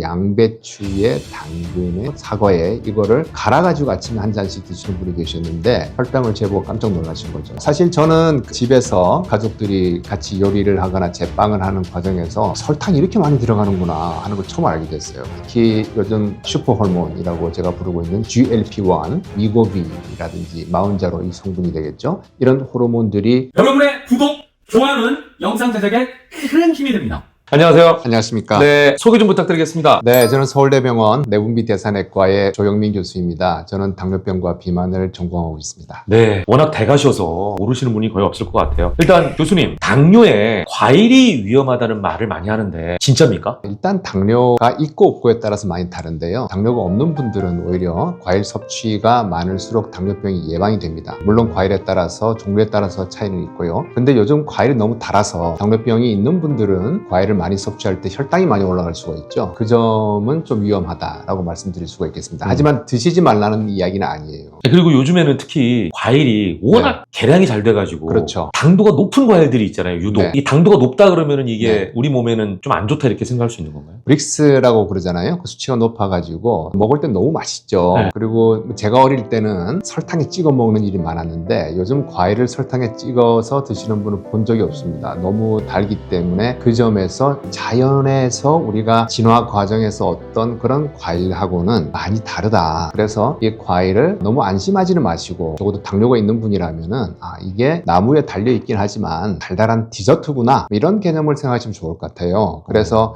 양배추에 당근에 사과에 이거를 갈아가지고 아침에 한 잔씩 드시는 분이 계셨는데 혈당을 재보고 깜짝 놀라신 거죠. 사실 저는 집에서 가족들이 같이 요리를 하거나 제빵을 하는 과정에서 설탕이 이렇게 많이 들어가는구나 하는 걸 처음 알게 됐어요. 특히 요즘 슈퍼호르몬이라고 제가 부르고 있는 GLP-1, 위고비라든지 마흔자로 이 성분이 되겠죠. 이런 호르몬들이 여러분의 구독, 좋아요는 영상 제작에 큰 힘이 됩니다. 안녕하세요. 안녕하십니까. 네, 소개 좀 부탁드리겠습니다. 네, 저는 서울대병원 내분비대사내과의 조영민 교수입니다. 저는 당뇨병과 비만을 전공하고 있습니다. 네, 워낙 대가셔서 모르시는 분이 거의 없을 것 같아요. 일단 교수님, 당뇨에 과일이 위험하다는 말을 많이 하는데 진짜입니까? 일단 당뇨가 있고 없고에 따라서 많이 다른데요. 당뇨가 없는 분들은 오히려 과일 섭취가 많을수록 당뇨병이 예방이 됩니다. 물론 과일에 따라서 종류에 따라서 차이는 있고요. 근데 요즘 과일이 너무 달아서 당뇨병이 있는 분들은 과일을 많이 섭취할 때 혈당이 많이 올라갈 수가 있죠. 그 점은 좀 위험하다라고 말씀드릴 수가 있겠습니다. 하지만 드시지 말라는 이야기는 아니에요. 그리고 요즘에는 특히 과일이 워낙 계량이 잘 돼가지고 그렇죠. 당도가 높은 과일들이 있잖아요. 유독 네. 이 당도가 높다 그러면은 이게 네. 우리 몸에는 좀 안 좋다 이렇게 생각할 수 있는 건가요? 브릭스라고 그러잖아요. 그 수치가 높아가지고 먹을 땐 너무 맛있죠. 네. 그리고 제가 어릴 때는 설탕에 찍어 먹는 일이 많았는데 요즘 과일을 설탕에 찍어서 드시는 분은 본 적이 없습니다. 너무 달기 때문에 그 점에서 자연에서 우리가 진화 과정에서 어떤 그런 과일하고는 많이 다르다. 그래서 이 과일을 너무 안심하지는 마시고 적어도 당뇨가 있는 분이라면은 이게 나무에 달려있긴 하지만 달달한 디저트구나 이런 개념을 생각하시면 좋을 것 같아요. 그래서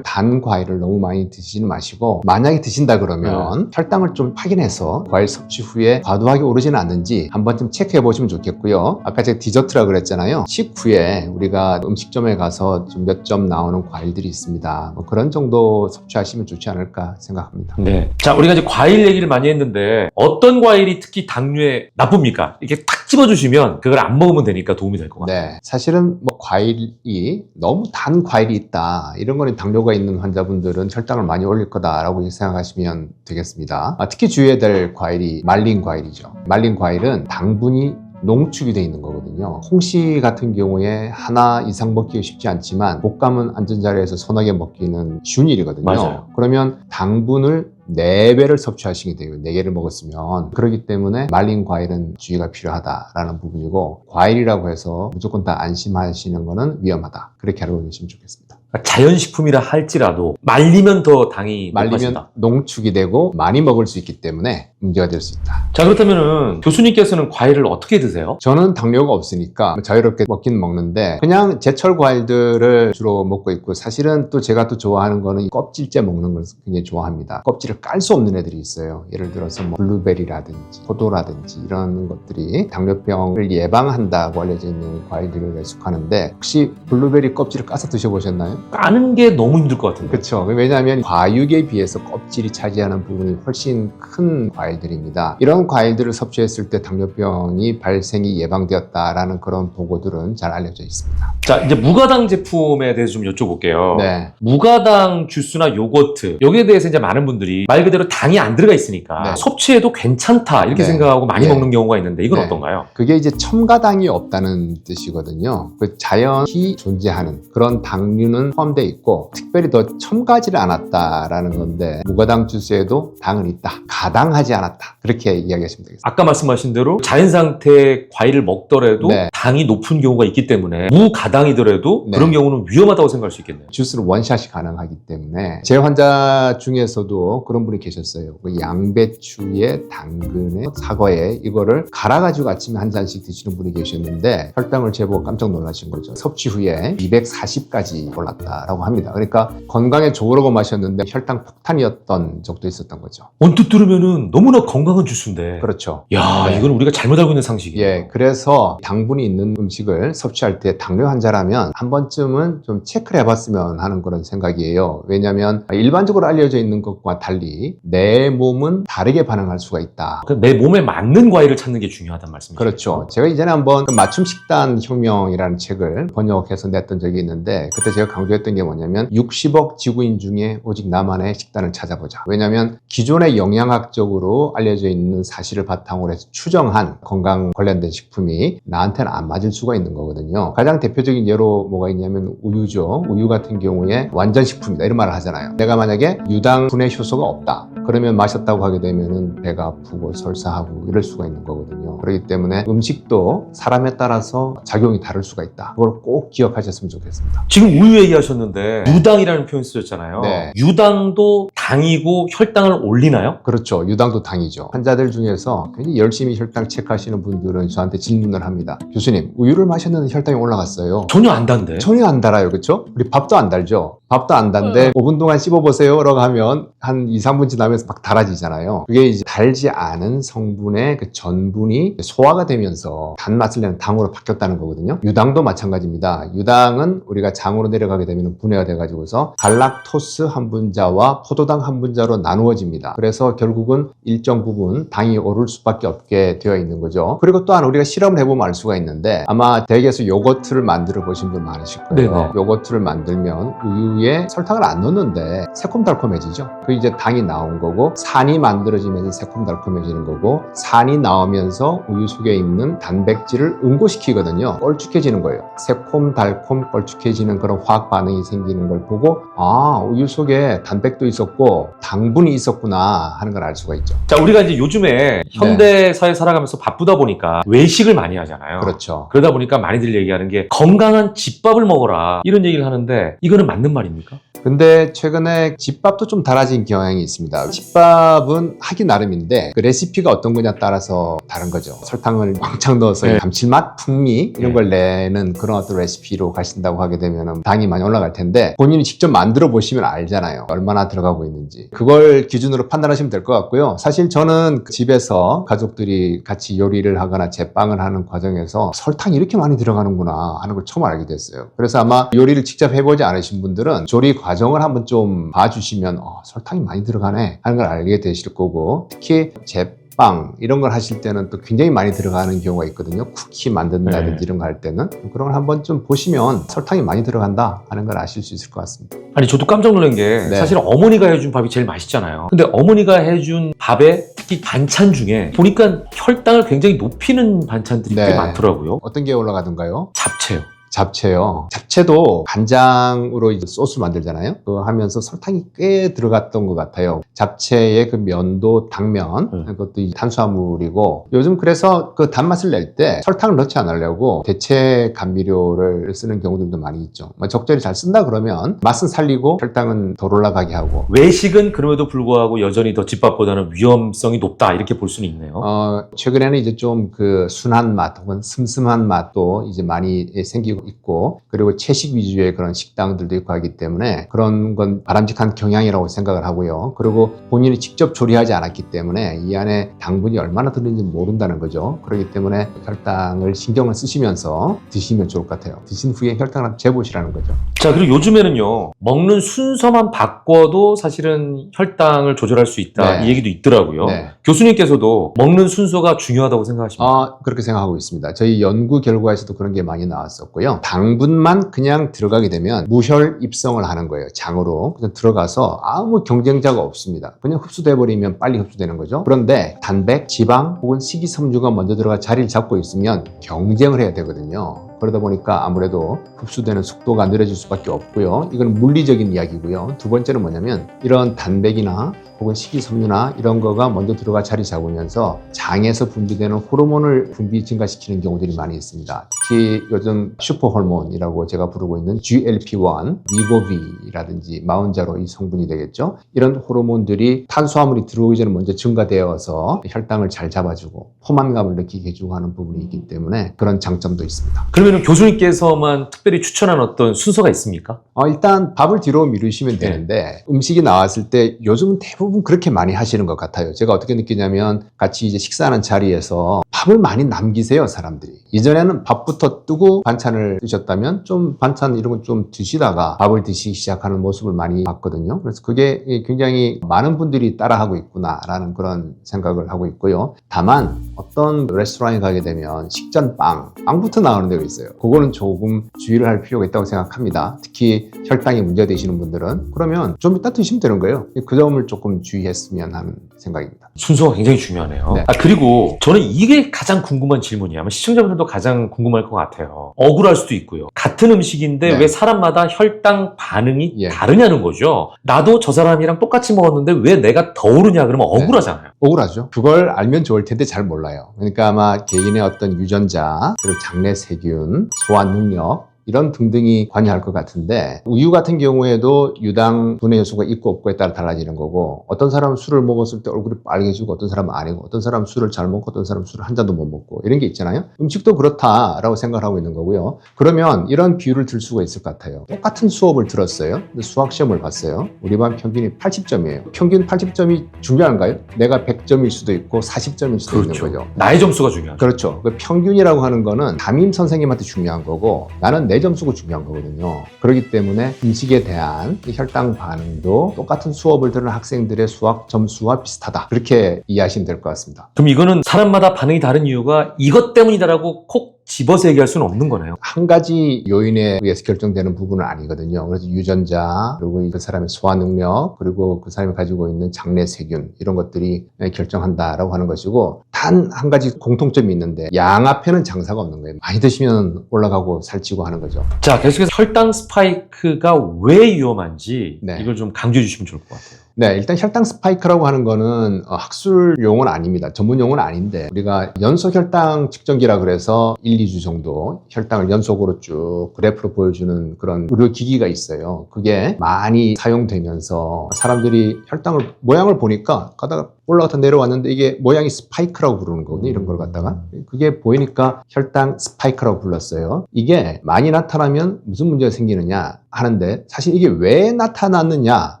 단 과일을 너무 많이 드시지는 마시고 만약에 드신다 그러면 혈당을 좀 확인해서 과일 섭취 후에 과도하게 오르지는 않는지 한 번쯤 체크해 보시면 좋겠고요. 아까 제가 디저트라 그랬잖아요. 식후에 우리가 음식점에 가서 좀 몇 점 나오는 과일들이 있습니다. 뭐 그런 정도 섭취하시면 좋지 않을까 생각합니다. 네. 자, 우리가 이제 과일 얘기를 많이 했는데 어떤 과일이 특히 당뇨에 나쁩니까? 이렇게 탁 집어주시면 그걸 안 먹으면 되니까 도움이 될 것 같아요. 네, 사실은 뭐 과일이 너무 단 과일이 있다 이런 거는 당뇨가 있는 환자분들은 혈당을 많이 올릴 거다라고 생각하시면 되겠습니다. 특히 주의해야 될 과일이 말린 과일이죠. 말린 과일은 당분이 농축이 되어 있는 거거든요. 홍시 같은 경우에 하나 이상 먹기가 쉽지 않지만 볶아면 앉은 자리에서 서너 개 먹기는 쉬운 일이거든요. 맞아요. 그러면 당분을 4배를 섭취하시게 돼요. 4개를 먹었으면. 그렇기 때문에 말린 과일은 주의가 필요하다라는 부분이고 과일이라고 해서 무조건 다 안심하시는 거는 위험하다. 그렇게 알고 계시면 좋겠습니다. 자연식품이라 할지라도 말리면 더 당이 말리면 높아진다. 농축이 되고 많이 먹을 수 있기 때문에 문제가 될 수 있다. 자, 그렇다면은 교수님께서는 과일을 어떻게 드세요? 저는 당뇨가 없으니까 자유롭게 먹긴 먹는데 그냥 제철 과일들을 주로 먹고 있고 사실은 또 제가 또 좋아하는 거는 껍질째 먹는 걸 굉장히 좋아합니다. 껍질을 깔 수 없는 애들이 있어요. 예를 들어서 뭐 블루베리라든지 포도라든지 이런 것들이 당뇨병을 예방한다고 알려져 있는 과일들에 속하는데 혹시 블루베리 껍질을 까서 드셔보셨나요? 까는 게 너무 힘들 것 같은데. 그렇죠. 왜냐하면 과육에 비해서 껍질이 차지하는 부분이 훨씬 큰 과일들입니다. 이런 과일들을 섭취했을 때 당뇨병이 발생이 예방되었다라는 그런 보고들은 잘 알려져 있습니다. 자, 이제 무가당 제품에 대해서 좀 여쭤볼게요. 네. 무가당 주스나 요거트 여기에 대해서 이제 많은 분들이 말 그대로 당이 안 들어가 있으니까 네. 섭취해도 괜찮다 이렇게 네. 생각하고 많이 네. 먹는 경우가 있는데 이건 네. 어떤가요? 그게 이제 첨가당이 없다는 뜻이거든요. 그 자연히 존재하는 그런 당류는 포함되어 있고 특별히 더 첨가지를 않았다라는 건데 무가당 주스에도 당은 있다. 가당하지 않았다. 그렇게 이야기하시면 되겠습니다. 아까 말씀하신 대로 자연 상태의 과일을 먹더라도 네. 당이 높은 경우가 있기 때문에 무가당이더라도 네. 그런 경우는 위험하다고 생각할 수 있겠네요. 주스는 원샷이 가능하기 때문에 제 환자 중에서도 그런 분이 계셨어요. 그 양배추에 당근에 사과에 이거를 갈아가지고 아침에 한 잔씩 드시는 분이 계셨는데 혈당을 재보고 깜짝 놀라신 거죠. 섭취 후에 240까지 올랐다라고 합니다. 그러니까 건강에 좋으라고 마셨는데 혈당 폭탄이었던 적도 있었던 거죠. 언뜻 들으면은 너무나 건강한 주스인데. 그렇죠. 야, 네. 이건 우리가 잘못 알고 있는 상식이에요. 예, 그래서 당분이 있는 음식을 섭취할 때 당뇨 환자라면 한 번쯤은 좀 체크를 해봤으면 하는 그런 생각이에요. 왜냐하면 일반적으로 알려져 있는 것과 달리 내 몸은 다르게 반응할 수가 있다. 내 몸에 맞는 과일을 찾는 게 중요하다는 말씀이시죠? 그렇죠. 제가 이전에 한번 맞춤 식단 혁명이라는 책을 번역해서 냈던 적이 있는데 그때 제가 강조 강조했던 게 뭐냐면 60억 지구인 중에 오직 나만의 식단을 찾아보자. 왜냐하면 기존의 영양학적으로 알려져 있는 사실을 바탕으로 해서 추정한 건강 관련된 식품이 나한테는 안 맞을 수가 있는 거거든요. 가장 대표적인 예로 뭐가 있냐면 우유죠. 우유 같은 경우에 완전 식품이다 이런 말을 하잖아요. 내가 만약에 유당 분해 효소가 없다. 그러면 마셨다고 하게 되면은 배가 아프고 설사하고 이럴 수가 있는 거거든요. 그렇기 때문에 음식도 사람에 따라서 작용이 다를 수가 있다. 그걸 꼭 기억하셨으면 좋겠습니다. 지금 우유 얘기하셨는데 유당이라는 표현 쓰셨잖아요. 네. 유당도 당이고 혈당을 올리나요? 그렇죠. 유당도 당이죠. 환자들 중에서 굉장히 열심히 혈당 체크하시는 분들은 저한테 질문을 합니다. 교수님, 우유를 마셨는데 혈당이 올라갔어요. 전혀 안 단데. 전혀 안 달아요. 그렇죠? 우리 밥도 안 달죠. 밥도 안 단데 5분 동안 씹어보세요 라고 하면 한 2, 3분 지나면서 막 달아지잖아요. 그게 이제 달지 않은 성분의 그 전분이 소화가 되면서 단맛을 내는 당으로 바뀌었다는 거거든요. 유당도 마찬가지입니다. 유당은 우리가 장으로 내려가게 되면 분해가 돼가지고서 갈락토스 한 분자와 포도당 한 분자로 나누어집니다. 그래서 결국은 일정 부분 당이 오를 수밖에 없게 되어 있는 거죠. 그리고 또한 우리가 실험을 해보면 알 수가 있는데 아마 댁에서 요거트를 만들어 보신 분 많으실 거예요. 네네. 요거트를 만들면 우유에 설탕을 안 넣는데 새콤달콤해지죠. 그 이제 당이 나온 거고 산이 만들어지면서 새콤달콤해지는 거고 산이 나오면서 우유 속에 있는 단백질을 응고시키거든요. 걸쭉해지는 거예요. 새콤달콤 걸쭉해지는 그런 화학 반응이 생기는 걸 보고 아 우유 속에 단백도 있었고 당분이 있었구나 하는 걸 알 수가 있죠. 자, 우리가 이제 요즘에 현대 사회 살아가면서 바쁘다 보니까 외식을 많이 하잖아요. 그렇죠. 그러다 보니까 많이들 얘기하는 게 건강한 집밥을 먹어라 이런 얘기를 하는데 이거는 맞는 말입니까? 근데 최근에 집밥도 좀 달라진 경향이 있습니다. 집밥은 하기 나름인데 그 레시피가 어떤 거냐에 따라서 다른 거죠. 설탕을 왕창 넣어서 네. 감칠맛, 풍미 이런 걸 내는 그런 어떤 레시피로 가신다고 하게 되면 당이 많이 올라갈 텐데 본인이 직접 만들어 보시면 알잖아요. 얼마나 들어가고 있는지. 그걸 기준으로 판단하시면 될 것 같고요. 사실 저는 집에서 가족들이 같이 요리를 하거나 제빵을 하는 과정에서 설탕이 이렇게 많이 들어가는구나 하는 걸 처음 알게 됐어요. 그래서 아마 요리를 직접 해보지 않으신 분들은 조리 과정을 한번 좀 봐주시면 설탕이 많이 들어가네 하는 걸 알게 되실 거고 특히 제빵 이런 걸 하실 때는 또 굉장히 많이 들어가는 경우가 있거든요. 쿠키 만든다든지 네. 이런 거 할 때는 그런 걸 한번 좀 보시면 설탕이 많이 들어간다 하는 걸 아실 수 있을 것 같습니다. 아니 저도 깜짝 놀란 게 네. 사실 어머니가 해준 밥이 제일 맛있잖아요. 근데 어머니가 해준 밥에 특히 반찬 중에 보니까 혈당을 굉장히 높이는 반찬들이 꽤 네. 많더라고요. 어떤 게 올라가던가요? 잡채요. 잡채요. 잡채도 간장으로 이제 소스 만들잖아요. 그거 하면서 설탕이 꽤 들어갔던 것 같아요. 잡채의 그 면도 당면, 그것도 이제 탄수화물이고 요즘 그래서 그 단맛을 낼 때 설탕을 넣지 않으려고 대체 감미료를 쓰는 경우들도 많이 있죠. 적절히 잘 쓴다 그러면 맛은 살리고 혈당은 덜 올라가게 하고. 외식은 그럼에도 불구하고 여전히 더 집밥보다는 위험성이 높다 이렇게 볼 수는 있네요. 최근에는 이제 좀 그 순한 맛 혹은 슴슴한 맛도 이제 많이 생기고 있고 그리고 채식 위주의 그런 식당들도 있고 하기 때문에 그런 건 바람직한 경향이라고 생각을 하고요. 그리고 본인이 직접 조리하지 않았기 때문에 이 안에 당분이 얼마나 들는지 모른다는 거죠. 그렇기 때문에 혈당을 신경을 쓰시면서 드시면 좋을 것 같아요. 드신 후에 혈당을 재보시라는 거죠. 자, 그리고 요즘에는요 먹는 순서만 바꿔도 사실은 혈당을 조절할 수 있다 네. 이 얘기도 있더라고요. 네. 교수님께서도 먹는 순서가 중요하다고 생각하십니까? 그렇게 생각하고 있습니다. 저희 연구 결과에서도 그런 게 많이 나왔었고요. 당분만 그냥 들어가게 되면 무혈 입성을 하는 거예요. 장으로. 그냥 들어가서 아무 경쟁자가 없습니다. 그냥 흡수돼 버리면 빨리 흡수되는 거죠. 그런데 단백, 지방 혹은 식이섬유가 먼저 들어가 자리를 잡고 있으면 경쟁을 해야 되거든요. 그러다 보니까 아무래도 흡수되는 속도가 느려질 수밖에 없고요. 이건 물리적인 이야기고요. 두 번째는 뭐냐면 이런 단백이나 혹은 식이섬유나 이런 거가 먼저 들어가 자리 잡으면서 장에서 분비되는 호르몬을 분비 증가시키는 경우들이 많이 있습니다. 특히 요즘 슈퍼호르몬이라고 제가 부르고 있는 GLP-1, 위고비라든지 마운자로 이 성분이 되겠죠. 이런 호르몬들이 탄수화물이 들어오기 전에 먼저 증가되어서 혈당을 잘 잡아주고 포만감을 느끼게 해주고 하는 부분이 있기 때문에 그런 장점도 있습니다. 그러면 교수님께서만 특별히 추천한 어떤 순서가 있습니까? 일단 밥을 뒤로 미루시면 되는데 음식이 나왔을 때 요즘은 대부분 그렇게 많이 하시는 것 같아요. 제가 어떻게 느끼냐면 같이 이제 식사하는 자리에서 밥을 많이 남기세요, 사람들이. 이전에는 밥부터 뜨고 반찬을 드셨다면 좀 반찬 이런 거 좀 드시다가 밥을 드시기 시작하는 모습을 많이 봤거든요. 그래서 그게 굉장히 많은 분들이 따라하고 있구나라는 그런 생각을 하고 있고요. 다만 어떤 레스토랑에 가게 되면 식전 빵부터 나오는 데가 있어요. 그거는 조금 주의를 할 필요가 있다고 생각합니다. 특히 혈당이 문제되시는 분들은 그러면 좀 이따 드시면 되는 거예요. 그 점을 조금 주의했으면 하는 생각입니다. 순서가 굉장히 중요하네요. 네. 그리고 저는 이게 가장 궁금한 질문이야. 아마 시청자분들도 가장 궁금할 것 같아요. 억울할 수도 있고요. 같은 음식인데 네. 왜 사람마다 혈당 반응이 예. 다르냐는 거죠. 나도 저 사람이랑 똑같이 먹었는데 왜 내가 더 오르냐 그러면 억울하잖아요. 억울하죠. 그걸 알면 좋을 텐데 잘 몰라요. 그러니까 아마 개인의 어떤 유전자, 그리고 장내 세균, 소화 능력, 이런 등등이 관여할 것 같은데 우유 같은 경우에도 유당 분해 요소가 있고 없고에 따라 달라지는 거고 어떤 사람은 술을 먹었을 때 얼굴이 빨개지고 어떤 사람은 아니고 어떤 사람은 술을 잘 먹고 어떤 사람은 술을 한 잔도 못 먹고 이런 게 있잖아요. 음식도 그렇다라고 생각을 하고 있는 거고요. 그러면 이런 비유를 들 수가 있을 것 같아요. 똑같은 수업을 들었어요. 수학 시험을 봤어요. 우리 반 평균이 80점이에요. 평균 80점이 중요한가요? 내가 100점일 수도 있고 40점일 수도 있는 거죠. 나의 점수가 중요하죠. 그렇죠. 그 평균이라고 하는 거는 담임 선생님한테 중요한 거고 나는 내 점수가 중요한 거거든요. 그렇기 때문에 음식에 대한 혈당 반응도 똑같은 수업을 들은 학생들의 수학 점수와 비슷하다. 그렇게 이해하시면 될 것 같습니다. 그럼 이거는 사람마다 반응이 다른 이유가 이것 때문이다라고 콕 집어서 얘기할 수는 없는 거네요. 한 가지 요인에 의해서 결정되는 부분은 아니거든요. 그래서 유전자, 그리고 그 사람의 소화 능력, 그리고 그 사람이 가지고 있는 장내 세균 이런 것들이 결정한다라고 하는 것이고 단 한 가지 공통점이 있는데 양 앞에는 장사가 없는 거예요. 많이 드시면 올라가고 살찌고 하는 거죠. 자, 계속해서 혈당 스파이크가 왜 위험한지 네. 이걸 좀 강조해 주시면 좋을 것 같아요. 네, 일단 혈당 스파이크라고 하는 거는 학술 용어는 아닙니다. 전문 용어는 아닌데 우리가 연속 혈당 측정기라 그래서 1, 2주 정도 혈당을 연속으로 쭉 그래프로 보여주는 그런 의료기기가 있어요. 그게 많이 사용되면서 사람들이 혈당을 모양을 보니까 가다가 올라갔다 내려왔는데 이게 모양이 스파이크라고 부르는 거거든요. 이런 걸 갖다가 그게 보이니까 혈당 스파이크라고 불렀어요. 이게 많이 나타나면 무슨 문제가 생기느냐 하는데 사실 이게 왜 나타났느냐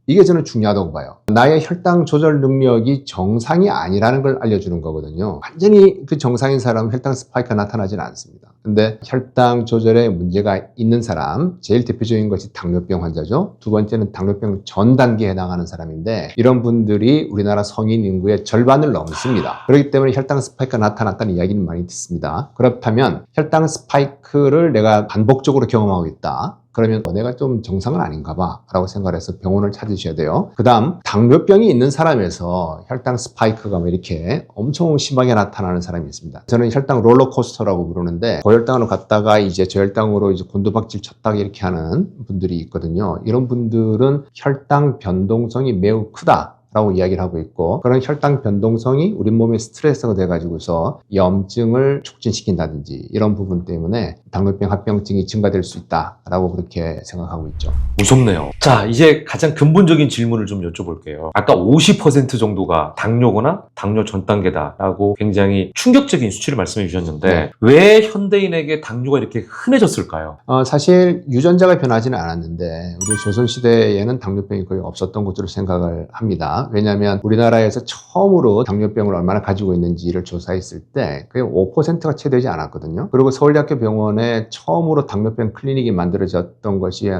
이게 저는 중요하다고 봐요. 나의 혈당 조절 능력이 정상이 아니라는 걸 알려주는 거거든요. 완전히 그 정상인 사람은 혈당 스파이크가 나타나지는 않습니다. 근데 혈당 조절에 문제가 있는 사람, 제일 대표적인 것이 당뇨병 환자죠. 두 번째는 당뇨병 전 단계에 해당하는 사람인데 이런 분들이 우리나라 성인 인구의 절반을 넘습니다. 그렇기 때문에 혈당 스파이크가 나타났다는 이야기는 많이 듣습니다. 그렇다면 혈당 스파이크를 내가 반복적으로 경험하고 있다. 그러면 내가 좀 정상은 아닌가 봐 라고 생각을 해서 병원을 찾으셔야 돼요. 그 다음 당뇨병이 있는 사람에서 혈당 스파이크가 이렇게 엄청 심하게 나타나는 사람이 있습니다. 저는 혈당 롤러코스터라고 부르는데 고혈당으로 갔다가 이제 저혈당으로 이제 곤두박질 쳤다가 이렇게 하는 분들이 있거든요. 이런 분들은 혈당 변동성이 매우 크다 라고 이야기를 하고 있고 그런 혈당 변동성이 우리 몸에 스트레스가 돼가지고서 염증을 촉진시킨다든지 이런 부분 때문에 당뇨병 합병증이 증가될 수 있다라고 그렇게 생각하고 있죠. 무섭네요. 자, 이제 가장 근본적인 질문을 좀 여쭤볼게요. 아까 50% 정도가 당뇨거나 당뇨 전 단계다라고 굉장히 충격적인 수치를 말씀해 주셨는데 네. 왜 현대인에게 당뇨가 이렇게 흔해졌을까요? 사실 유전자가 변하지는 않았는데 우리 조선시대에는 당뇨병이 거의 없었던 것으로 생각을 합니다. 왜냐하면 우리나라에서 처음으로 당뇨병을 얼마나 가지고 있는지를 조사했을 때 그게 5%가 채 되지 않았거든요. 그리고 서울대학교 병원에 처음으로 당뇨병 클리닉이 만들어졌던 것이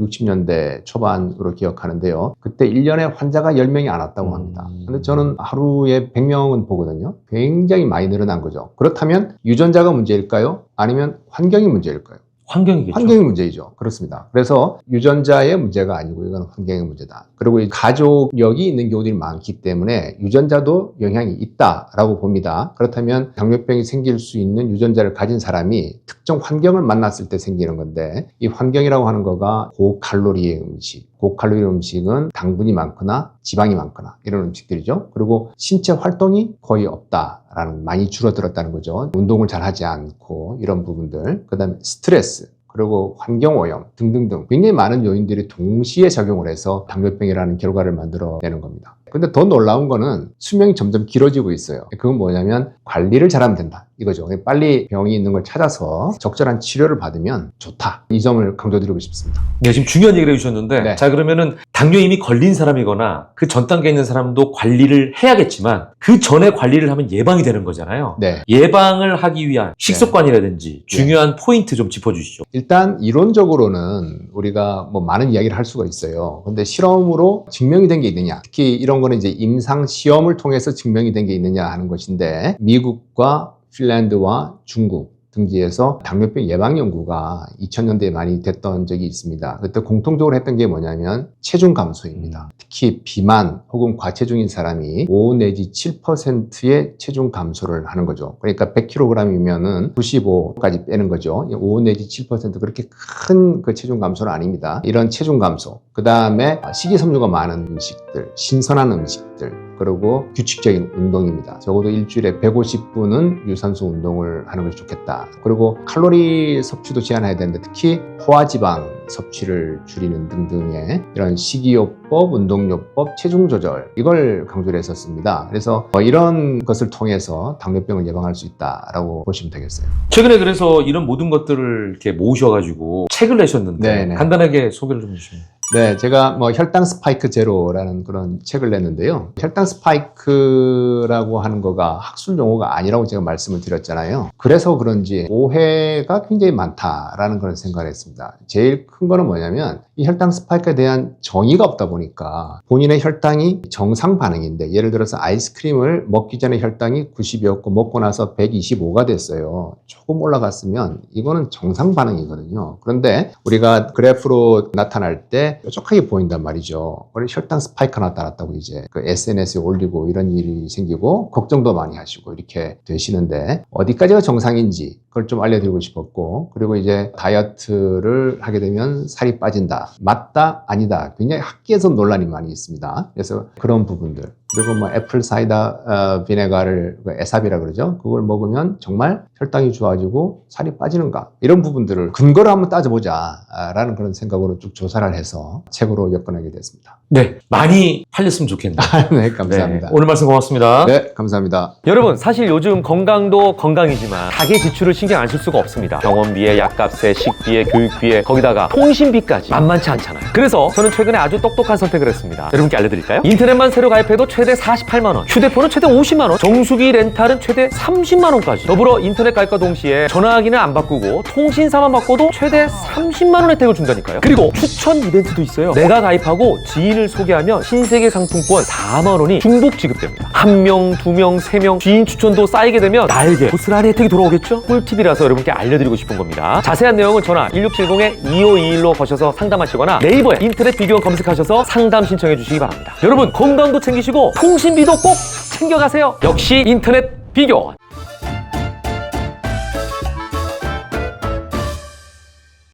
1960년대 초반으로 기억하는데요. 그때 1년에 환자가 10명이 안 왔다고 합니다. 근데 저는 하루에 100명은 보거든요. 굉장히 많이 늘어난 거죠. 그렇다면 유전자가 문제일까요? 아니면 환경이 문제일까요? 환경이겠죠. 환경이 문제이죠. 그렇습니다. 그래서 유전자의 문제가 아니고 이건 환경의 문제다. 그리고 이 가족력이 있는 경우들이 많기 때문에 유전자도 영향이 있다라고 봅니다. 그렇다면 당뇨병이 생길 수 있는 유전자를 가진 사람이 특정 환경을 만났을 때 생기는 건데 이 환경이라고 하는 거가 고칼로리의 음식, 고칼로리 음식은 당분이 많거나 지방이 많거나 이런 음식들이죠. 그리고 신체 활동이 거의 없다라는 많이 줄어들었다는 거죠. 운동을 잘 하지 않고 이런 부분들, 그다음에 스트레스, 그리고 환경오염 등등등 굉장히 많은 요인들이 동시에 작용을 해서 당뇨병이라는 결과를 만들어내는 겁니다. 근데 더 놀라운 거는 수명이 점점 길어지고 있어요. 그건 뭐냐면 관리를 잘하면 된다 이거죠. 빨리 병이 있는 걸 찾아서 적절한 치료를 받으면 좋다. 이 점을 강조드리고 싶습니다. 네, 지금 중요한 얘기를 해주셨는데, 네. 자, 그러면은 당뇨 이미 걸린 사람이거나 그 전 단계에 있는 사람도 관리를 해야겠지만 그 전에 관리를 하면 예방이 되는 거잖아요. 네. 예방을 하기 위한 식습관이라든지 중요한 포인트 좀 짚어주시죠. 일단 이론적으로는 우리가 뭐 많은 이야기를 할 수가 있어요. 근데 실험으로 증명이 된 게 있느냐, 특히 이런 거는 이제 임상 시험을 통해서 증명이 된 게 있느냐 하는 것인데, 미국과 핀란드와 중국 등지에서 당뇨병 예방 연구가 2000년대에 많이 됐던 적이 있습니다. 그때 공통적으로 했던 게 뭐냐면 체중 감소입니다. 특히 비만 혹은 과체중인 사람이 5 내지 7%의 체중 감소를 하는 거죠. 그러니까 100kg이면은 95까지 빼는 거죠. 5 내지 7% 그렇게 큰 그 체중 감소는 아닙니다. 이런 체중 감소, 그 다음에 식이섬유가 많은 음식들, 신선한 음식들, 그리고 규칙적인 운동입니다. 적어도 일주일에 150분은 유산소 운동을 하는 것이 좋겠다. 그리고 칼로리 섭취도 제한해야 되는데, 특히 포화지방 섭취를 줄이는 등등의 이런 식이요법, 운동요법, 체중 조절, 이걸 강조를 했었습니다. 그래서 이런 것을 통해서 당뇨병을 예방할 수 있다라고 보시면 되겠어요. 최근에 그래서 이런 모든 것들을 이렇게 모으셔가지고 책을 내셨는데 네네. 간단하게 소개를 좀 해주시면. 네, 제가 뭐 혈당 스파이크 제로라는 그런 책을 냈는데요. 혈당 스파이크라고 하는 거가 학술 용어가 아니라고 제가 말씀을 드렸잖아요. 그래서 그런지 오해가 굉장히 많다라는 그런 생각을 했습니다. 제일 큰 거는 뭐냐면 이 혈당 스파이크에 대한 정의가 없다 보니까 본인의 혈당이 정상 반응인데, 예를 들어서 아이스크림을 먹기 전에 혈당이 90이었고 먹고 나서 125가 됐어요. 조금 올라갔으면 이거는 정상 반응이거든요. 그런데 우리가 그래프로 나타날 때 뾰족하게 보인단 말이죠. 그래서 혈당 스파이크가 나타났다고 이제 그 SNS에 올리고 이런 일이 생기고 걱정도 많이 하시고 이렇게 되시는데, 어디까지가 정상인지 그걸 좀 알려드리고 싶었고, 그리고 이제 다이어트를 하게 되면 살이 빠진다. 맞다? 아니다. 굉장히 학계에서 논란이 많이 있습니다. 그래서 그런 부분들. 그리고 뭐 애플 사이다 비네가를 에삽이라 그러죠. 그걸 먹으면 정말 혈당이 좋아지고 살이 빠지는가, 이런 부분들을 근거를 한번 따져보자 라는 그런 생각으로 쭉 조사를 해서 책으로 엮어내게 됐습니다. 네, 많이 팔렸으면 좋겠네요. 네, 감사합니다. 네, 오늘 말씀 고맙습니다. 네, 감사합니다. 여러분, 사실 요즘 건강도 건강이지만 가계 지출을 신경 안 쓸 수가 없습니다. 병원비에, 약값에, 식비에, 교육비에, 거기다가 통신비까지 만만치 않잖아요. 그래서 저는 최근에 아주 똑똑한 선택을 했습니다. 여러분께 알려드릴까요? 인터넷만 새로 가입해도 최대 48만 원, 휴대폰은 최대 50만 원, 정수기 렌탈은 최대 30만 원까지. 더불어 인터넷 가입과 동시에 전화기는 안 바꾸고 통신사만 바꿔도 최대 30만 원 혜택을 준다니까요. 그리고 추천 이벤트도 있어요. 내가 가입하고 지인을 소개하면 신세계 상품권 4만 원이 중복 지급됩니다. 1명, 2명, 3명 지인 추천도 쌓이게 되면 나에게 고스란히 혜택이 돌아오겠죠? 꿀팁이라서 여러분께 알려드리고 싶은 겁니다. 자세한 내용은 전화 1670-2521로 거셔서 상담하시거나 네이버에 인터넷 비교원 검색하셔서 상담 신청해 주시기 바랍니다. 여러분, 건강도 챙기시고 통신비도 꼭 챙겨가세요. 역시 인터넷 비교원.